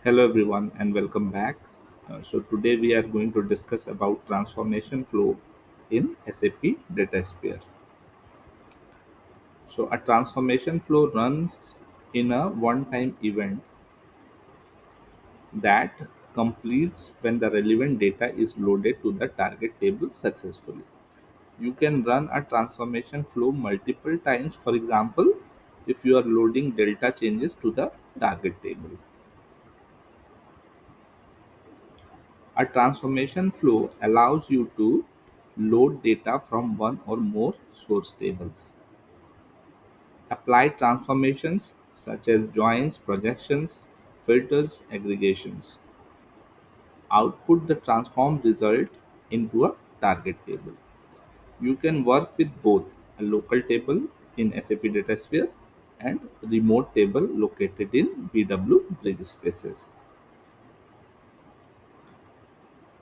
Hello everyone and welcome back. Today we are going to discuss about transformation flow in SAP Datasphere. So a transformation flow runs in a one-time event that completes when the relevant data is loaded to the target table successfully. You can run a transformation flow multiple times. For example, if you are loading delta changes to the target table. A transformation flow allows you to load data from one or more source tables, apply transformations such as joins, projections, filters, aggregations, output the transformed result into a target table. You can work with both a local table in SAP Datasphere and remote table located in BW bridge spaces.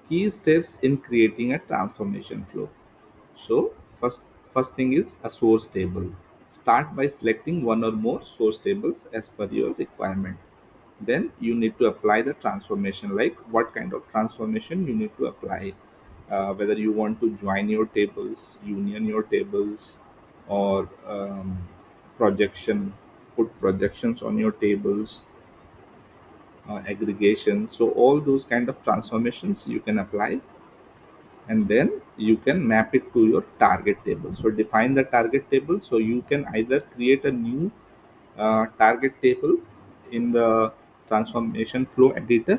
Key steps in creating a transformation flow. So first thing is a source table. Start by selecting one or more source tables as per your requirement. Then you need to apply the transformation, like what kind of transformation you need to apply. Whether you want to join your tables, union your tables, or projection, put projections on your tables, aggregation. So all those kind of transformations you can apply, and then you can map it to your target table. So define the target table. So you can either create a new target table in the transformation flow editor,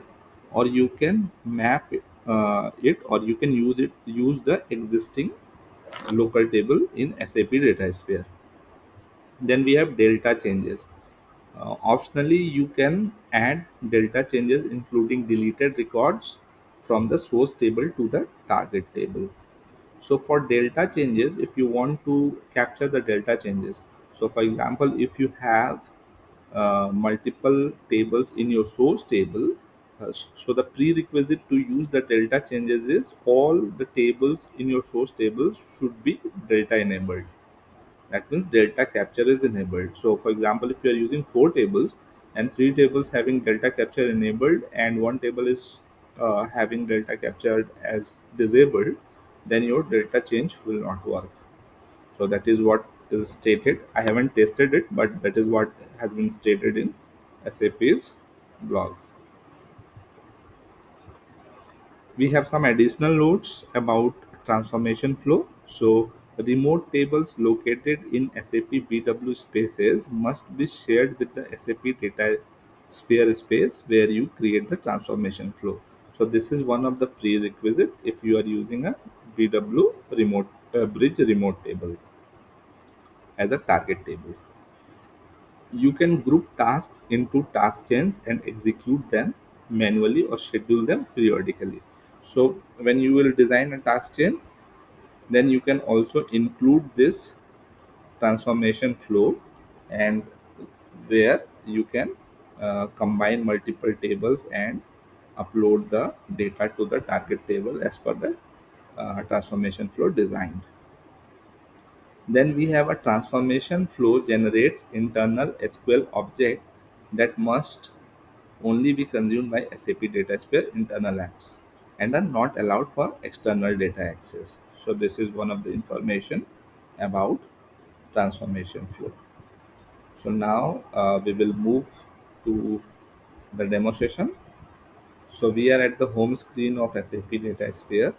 or you can map it, or you can use the existing local table in SAP Datasphere. Then we have delta changes. Optionally, you can add delta changes including deleted records from the source table to the target table. So for delta changes, if you want to capture the delta changes, so for example, if you have multiple tables in your source table, so the prerequisite to use the delta changes is all the tables in your source table should be delta enabled. That means delta capture is enabled. So for example, if you are using four tables and three tables having delta capture enabled and one table is having delta captured as disabled, then your delta change will not work. So that is what is stated. I haven't tested it, but that is what has been stated in SAP's blog. We have some additional notes about transformation flow. So remote tables located in SAP BW spaces must be shared with the SAP data sphere space where you create the transformation flow. So this is one of the prerequisite if you are using a BW remote bridge remote table as a target table. You can group tasks into task chains and execute them manually or schedule them periodically. So when you will design a task chain, then you can also include this transformation flow, and where you can combine multiple tables and upload the data to the target table as per the transformation flow designed. Then we have a transformation flow generates internal SQL object that must only be consumed by SAP Datasphere internal apps and are not allowed for external data access. So this is one of the information about transformation flow. So now we will move to the demo session. So we are at the home screen of SAP Datasphere.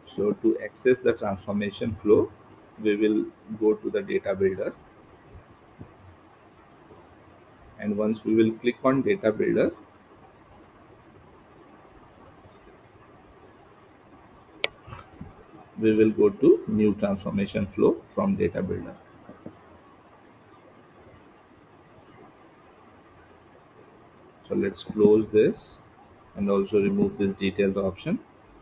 So to access the transformation flow, we will go to the data builder, and once we will click on data builder, we will go to new transformation flow from data builder. So let's close this and also remove this detailed option.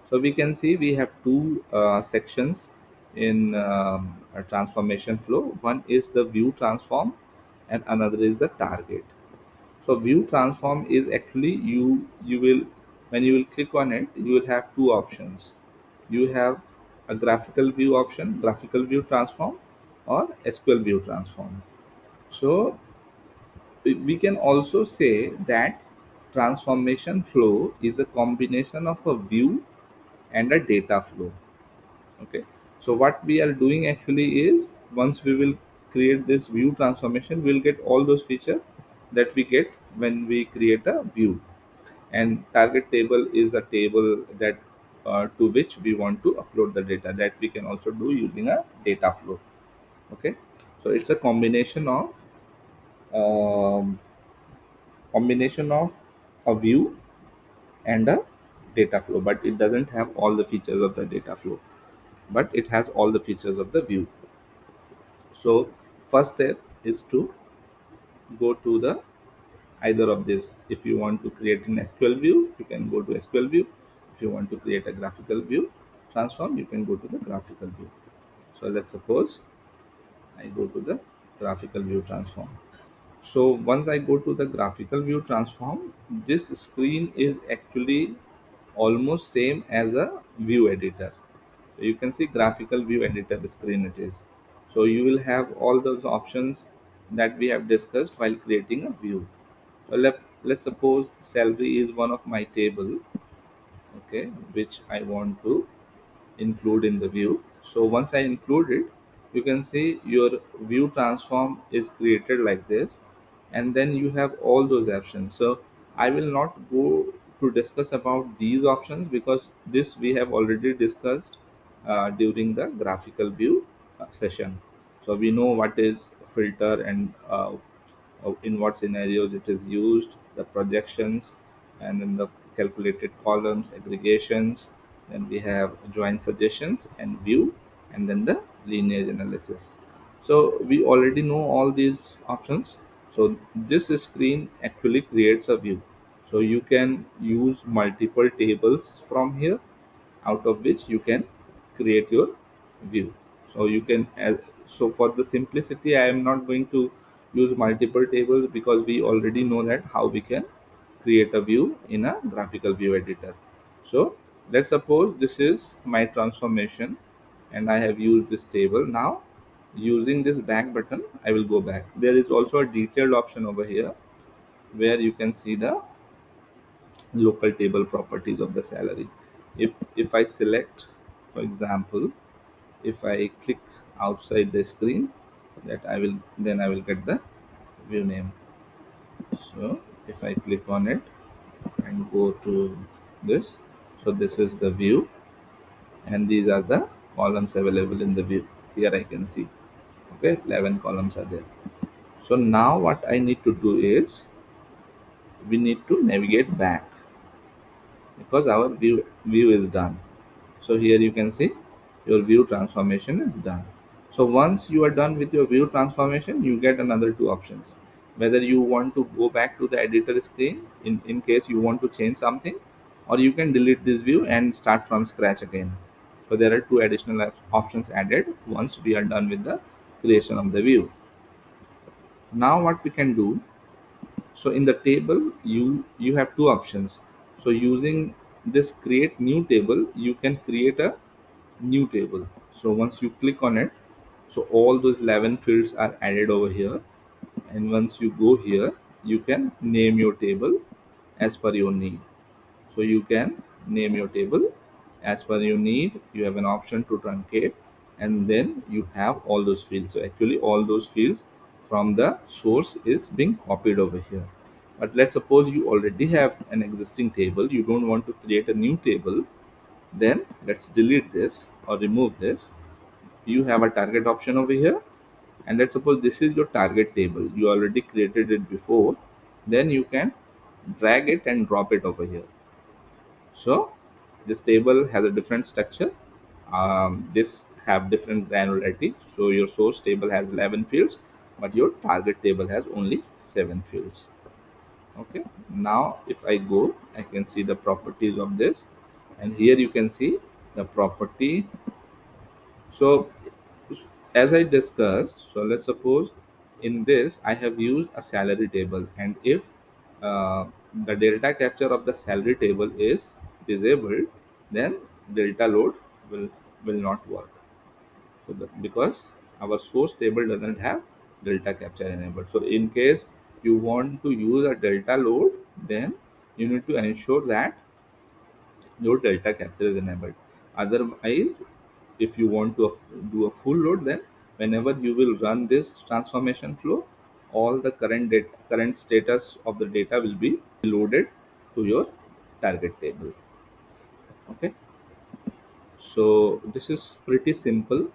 So we can see we have two sections in a transformation flow. One is the view transform and another is the target. So view transform is actually you will, when you will click on it, you will have two options. You have a graphical view option, graphical view transform, or SQL view transform. So we can also say that transformation flow is a combination of a view and a data flow. Okay, so what we are doing actually is, once we will create this view transformation, we'll get all those features that we get when we create a view. And target table is a table that to which we want to upload the data, that we can also do using a data flow. Okay, so it's a um, combination of a view and a data flow, but it doesn't have all the features of the data flow, but it has all the features of the view. So first step is to go to the either of this. If you want to create an SQL view, you can go to SQL view. If you want to create a graphical view transform, you can go to the graphical view. So let's suppose I go to the graphical view transform. So once I go to the graphical view transform, this screen is actually almost same as a view editor. So you can see graphical view editor screen it is. So you will have all those options that we have discussed while creating a view. So let's suppose salary is one of my table, okay, which I want to include in the view. So once I include it, you can see your view transform is created like this, and then you have all those options. So I will not go to discuss about these options because this we have already discussed during the graphical view session. So we know what is filter and in what scenarios it is used, the projections, and then the calculated columns, aggregations, then we have joint suggestions and view, and then the lineage analysis. So we already know all these options. So this screen actually creates a view. So you can use multiple tables from here, out of which you can create your view. So you can so for the simplicity I am not going to use multiple tables because we already know that how we can create a view in a graphical view editor. So let's suppose this is my transformation and I have used this table. Now using this back button I will go back. There is also a detailed option over here where you can see the local table properties of the salary. If I select, for example, if I click outside the screen, that I will then I will get the view name. So if I click on it and go to this, so this is the view, and these are the columns available in the view. Here I can see, okay, 11 columns are there. So now what I need to do is we need to navigate back because our view is done. So here you can see your view transformation is done. So once you are done with your view transformation, you get another two options, whether you want to go back to the editor screen in case you want to change something, or you can delete this view and start from scratch again. So there are two additional options added once we are done with the creation of the view. Now what we can do, so in the table you have two options. So using this create new table, you can create a new table. So once you click on it, so all those 11 fields are added over here, and once you go here, you can name your table as per your need. So you can name your table as per your need. You have an option to truncate, and then you have all those fields. So actually all those fields from the source is being copied over here. But let's suppose you already have an existing table, you don't want to create a new table, then let's delete this or remove this. You have a target option over here, and let's suppose this is your target table, you already created it before, then you can drag it and drop it over here. So this table has a different structure, this have different granularity. So your source table has 11 fields, but your target table has only 7 fields. Okay, now if I go, I can see the properties of this, and here you can see the property. So as I discussed, so let's suppose in this I have used a salary table, and if uh, the delta capture of the salary table is disabled, then delta load will will not work. So because our source table doesn't have delta capture enabled. So in case you want to use a delta load, then you need to ensure that your delta capture is enabled. Otherwise, if you want to do a full load, then whenever you will run this transformation flow, all the current status of the data will be loaded to your target table. Okay, so this is pretty simple.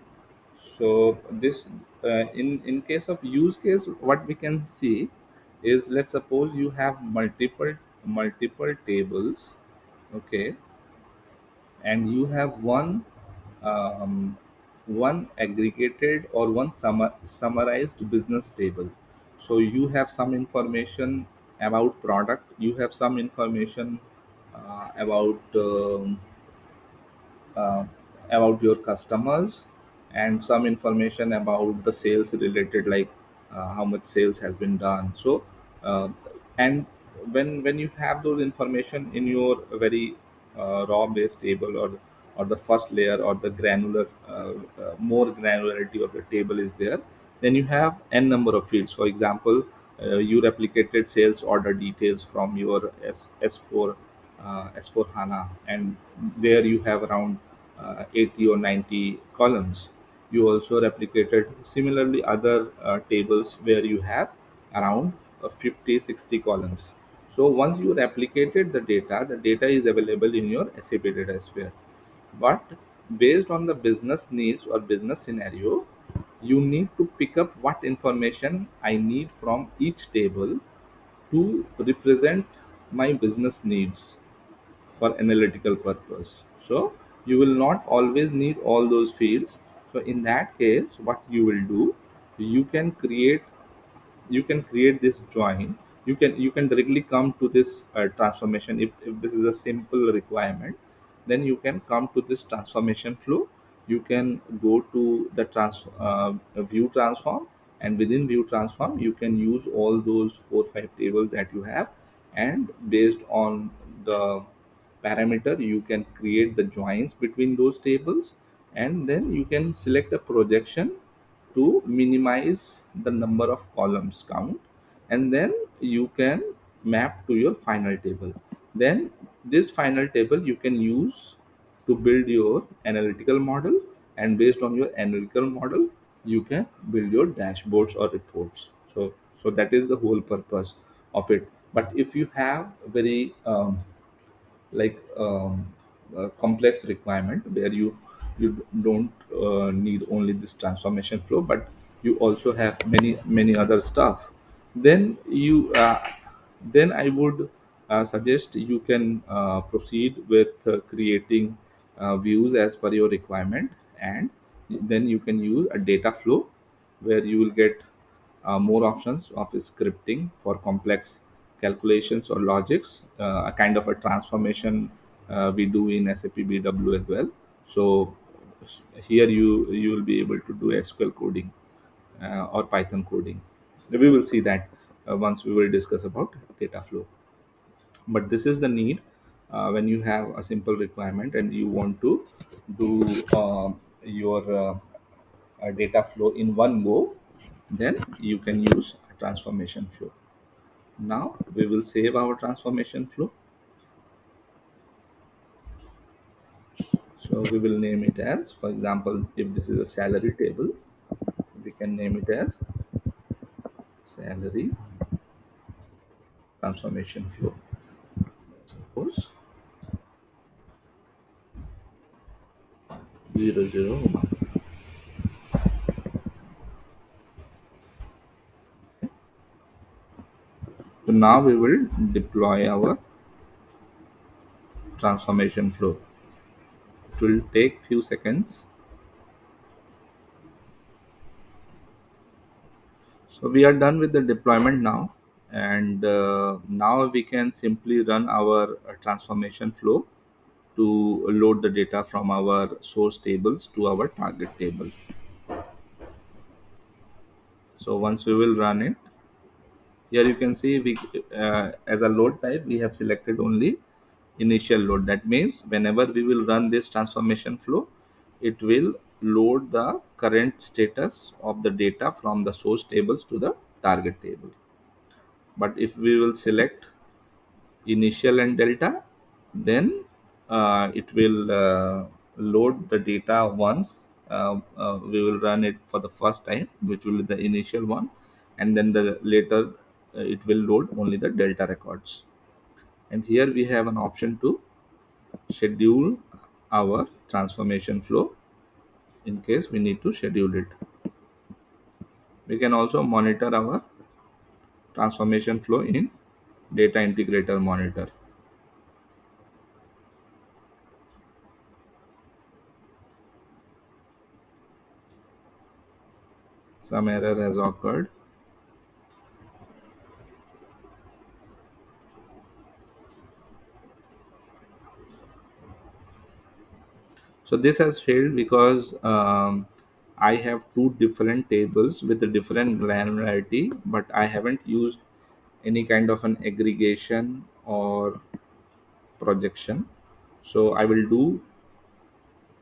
So this in case of use case, what we can see is, let's suppose you have multiple tables. Okay, and you have one aggregated or one summarized business table. So you have some information about product, you have some information uh, about your customers, and some information about the sales related, like how much sales has been done. So uh, and when you have those information in your very raw base table, or the first layer, or the more granularity of the table is there, then you have n number of fields. For example, you replicated sales order details from your S4 S4 HANA, and there you have around 80 or 90 columns. You also replicated similarly other tables where you have around 50, 60 columns. So once you replicated the data is available in your SAP Datasphere. But based on the business needs or business scenario, you need to pick up what information I need from each table to represent my business needs for analytical purpose. So you will not always need all those fields. So in that case, what you will do, you can create this join. You can directly come to this transformation. If this is a simple requirement, then you can come to this transformation flow. You can go to the view transform, and within view transform you can use all those 4 5 tables that you have, and based on the parameter you can create the joins between those tables, and then you can select a projection to minimize the number of columns count, and then you can map to your final table. Then this final table you can use to build your analytical model, and based on your analytical model you can build your dashboards or reports. So that is the whole purpose of it. But if you have very like a complex requirement where you don't need only this transformation flow, but you also have many other stuff, then I would suggest you can proceed with creating views as per your requirement, and then you can use a data flow where you will get more options of scripting for complex calculations or logics, a kind of a transformation we do in SAP BW as well. So here you will be able to do SQL coding or Python coding. We will see that once we will discuss about data flow. But this is the need when you have a simple requirement and you want to do your data flow in one go, then you can use a transformation flow. Now we will save our transformation flow. So we will name it as, for example, if this is a salary table, we can name it as salary transformation flow. Suppose 001. So now we will deploy our transformation flow. It will take few seconds. So we are done with the deployment now, and now we can simply run our transformation flow to load the data from our source tables to our target table. So once we will run it, here you can see we as a load type we have selected only initial load. That means whenever we will run this transformation flow, it will load the current status of the data from the source tables to the target table. But if we will select initial and delta. Then it will load the data once. We will run it for the first time, which will be the initial one, and then the later it will load only the delta records. And here we have an option to schedule our transformation flow in case we need to schedule it. We can also monitor our transformation flow in data integrator monitor. Some error has occurred. So this has failed because I have two different tables with a different granularity, but I haven't used any kind of an aggregation or projection. So I will do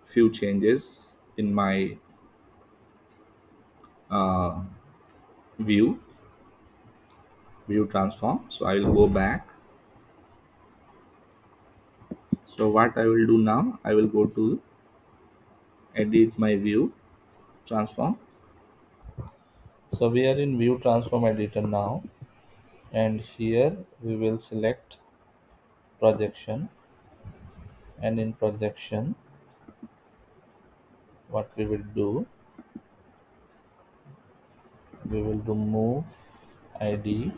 few changes in my uh, view view transform. So I will go back. So what I will do now, I will go to edit my view transform. So we are in view transform editor now, and here we will select projection, and in projection what we will do, we will remove id,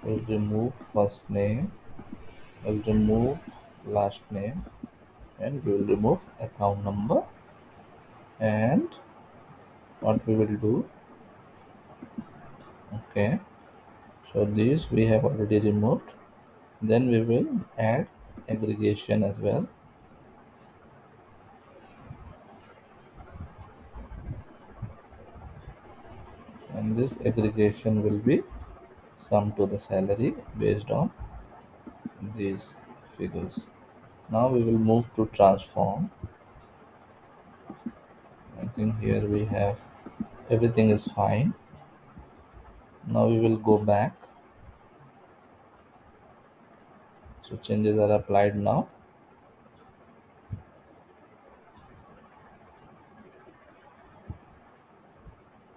we'll remove first name, we'll remove last name, and we will remove account number. And what we will do, okay, so these we have already removed. Then we will add aggregation as well, and this aggregation will be sum to the salary based on these figures. Now we will move to transform. I think here we have everything is fine. Now we will go back. So changes are applied now.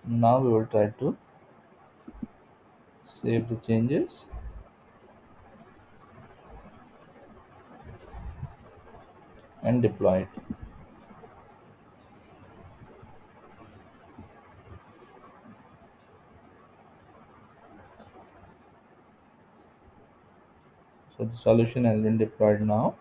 Now we will try to save the changes and deploy it. So the solution has been deployed now.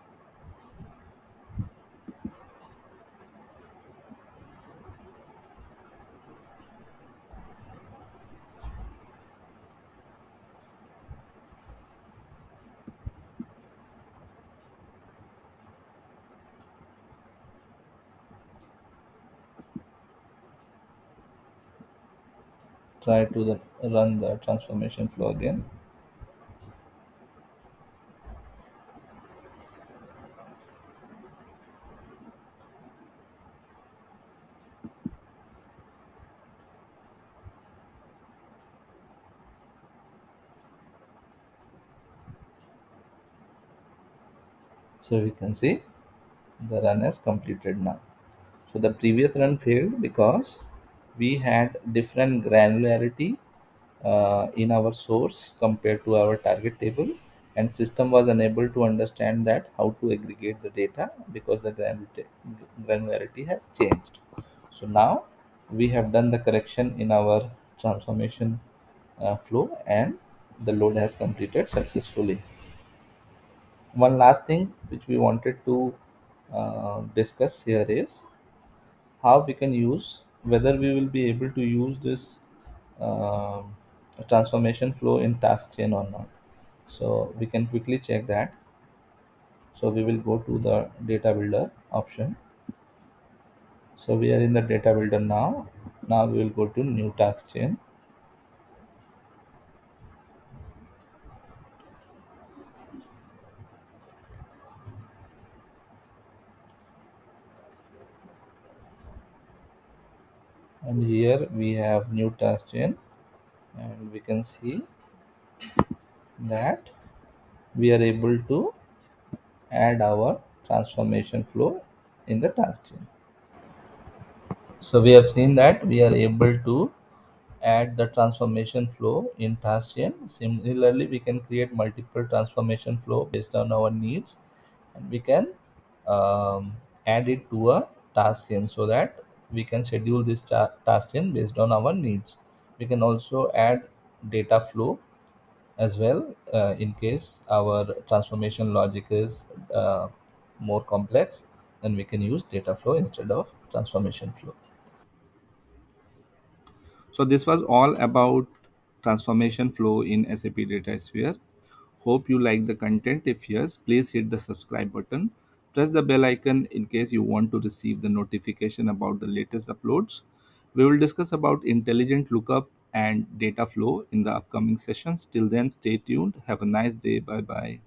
Try to run the transformation flow again. So we can see the run is completed now. So the previous run failed because we had different granularity in our source compared to our target table, and system was unable to understand that how to aggregate the data because the granularity has changed. So now we have done the correction in our transformation flow, and the load has completed successfully. One last thing which we wanted to discuss here is how we can use, whether we will be able to use this uh, transformation flow in task chain or not. So we can quickly check that. So we will go to the data builder option. So we are in the data builder now. Now we will go to new task chain, and here we have new task chain, and we can see that we are able to add our transformation flow in the task chain. So we have seen that we are able to add the transformation flow in task chain. Similarly, we can create multiple transformation flow based on our needs, and we can um, add it to a task chain so that we can schedule this task chain based on our needs. We can also add data flow as well in case our transformation logic is more complex, then we can use data flow instead of transformation flow. So this was all about transformation flow in SAP Datasphere. Hope you like the content. If yes, please hit the subscribe button. Press the bell icon in case you want to receive the notification about the latest uploads. We will discuss about intelligent lookup and data flow in the upcoming sessions. Till then, stay tuned. Have a nice day. Bye bye.